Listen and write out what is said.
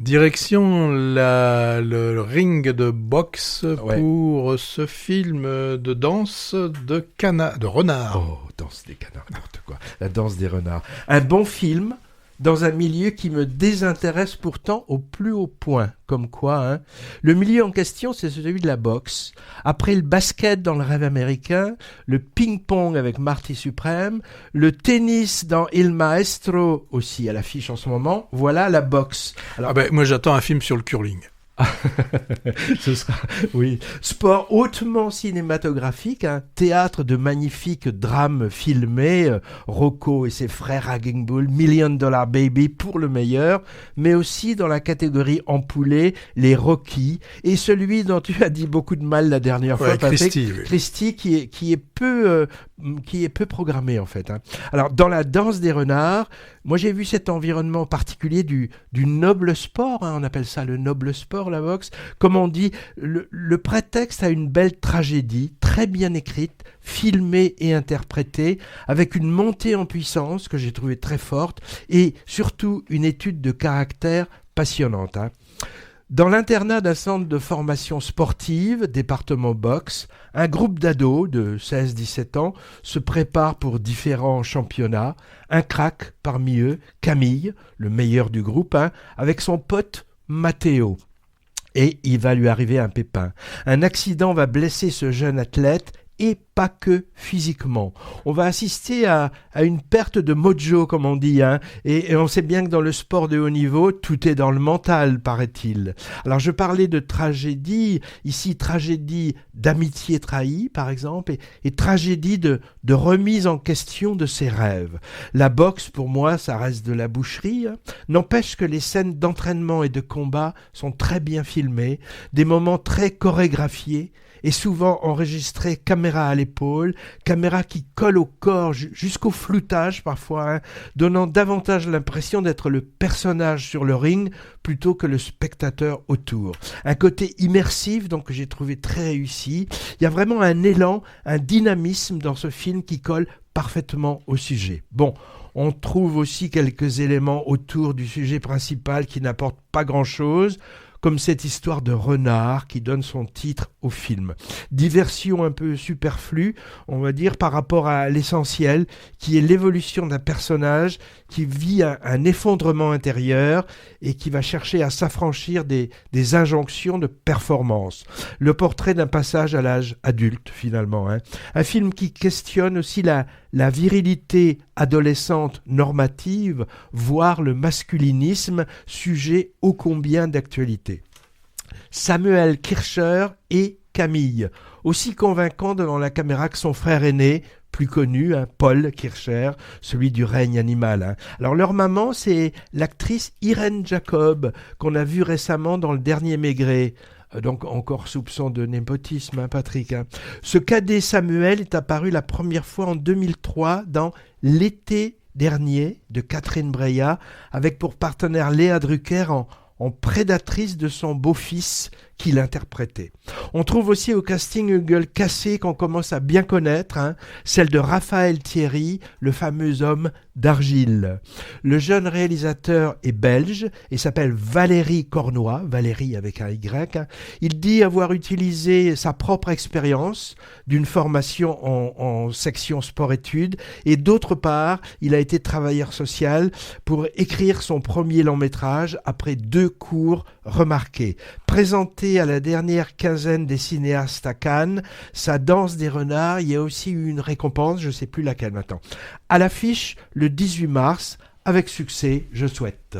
Direction le ring de boxe Ouais. pour ce film de danse de renard. Oh, danse des canards, n'importe quoi. La danse des renards. Un bon film dans un milieu qui me désintéresse pourtant au plus haut point. Comme quoi, hein. Le milieu en question, c'est celui de la boxe. Après le basket dans le rêve américain, le ping-pong avec Marty Suprême, le tennis dans Il Maestro, aussi à l'affiche en ce moment, voilà la boxe. Alors, Moi j'attends un film sur le curling. ce sera, oui, sport hautement cinématographique, un théâtre de magnifiques drames filmés, Rocco et ses frères Raging Bull, Million Dollar Baby pour le meilleur, mais aussi dans la catégorie empoulée, les Rocky, et celui dont tu as dit beaucoup de mal la dernière fois, Patrick, Christie, oui. Christie, qui est peu programmé en fait, hein. Alors dans la danse des renards, moi j'ai vu cet environnement particulier du noble sport, hein, on appelle ça le noble sport, la boxe. Comme on dit, le prétexte à une belle tragédie, très bien écrite, filmée et interprétée, avec une montée en puissance que j'ai trouvée très forte, et surtout une étude de caractère passionnante, hein. Dans l'internat d'un centre de formation sportive, département boxe, un groupe d'ados de 16-17 ans se prépare pour différents championnats. Un crack parmi eux, Camille, le meilleur du groupe, hein, avec son pote Matteo. Et il va lui arriver un pépin. Un accident va blesser ce jeune athlète et pas que physiquement. On va assister à une perte de mojo, comme on dit, hein, et on sait bien que dans le sport de haut niveau, tout est dans le mental, paraît-il. Alors je parlais de tragédie, ici tragédie d'amitié trahie, par exemple, et tragédie de remise en question de ses rêves. La boxe, pour moi, ça reste de la boucherie, hein. N'empêche que les scènes d'entraînement et de combat sont très bien filmées, des moments très chorégraphiés, et souvent enregistré caméra à l'épaule, caméra qui colle au corps jusqu'au floutage parfois, hein, donnant davantage l'impression d'être le personnage sur le ring plutôt que le spectateur autour. Un côté immersif donc que j'ai trouvé très réussi. Il y a vraiment un élan, un dynamisme dans ce film qui colle parfaitement au sujet. Bon, on trouve aussi quelques éléments autour du sujet principal qui n'apportent pas grand-chose, comme cette histoire de renard qui donne son titre au film. Diversion un peu superflue, on va dire, par rapport à l'essentiel, qui est l'évolution d'un personnage qui vit un effondrement intérieur et qui va chercher à s'affranchir des injonctions de performance. Le portrait d'un passage à l'âge adulte, finalement, hein. Un film qui questionne aussi la virilité adolescente normative, voire le masculinisme, sujet ô combien d'actualité. Samuel Kircher et Camille, aussi convaincant devant la caméra que son frère aîné, plus connu, hein, Paul Kircher, celui du règne animal, hein. Alors leur maman, c'est l'actrice Irène Jacob, qu'on a vue récemment dans Le Dernier Maigret. Donc encore soupçon de népotisme, hein, Patrick, hein. Ce cadet Samuel est apparu la première fois en 2003 dans L'été dernier de Catherine Breillat, avec pour partenaire Léa Drucker en prédatrice de son beau-fils qui l'interprétait. On trouve aussi au casting une gueule cassée qu'on commence à bien connaître, hein, celle de Raphaël Thierry, le fameux homme d'argile. Le jeune réalisateur est belge et s'appelle Valérie Cornois, Valérie avec un Y, hein. Il dit avoir utilisé sa propre expérience d'une formation en section sport-études et d'autre part, il a été travailleur social pour écrire son premier long-métrage après 2 cours remarqués. Présenté à la dernière quinzaine des cinéastes à Cannes, sa danse des renards, il y a aussi eu une récompense, je ne sais plus laquelle maintenant. À l'affiche, le 18 mars, avec succès, je souhaite.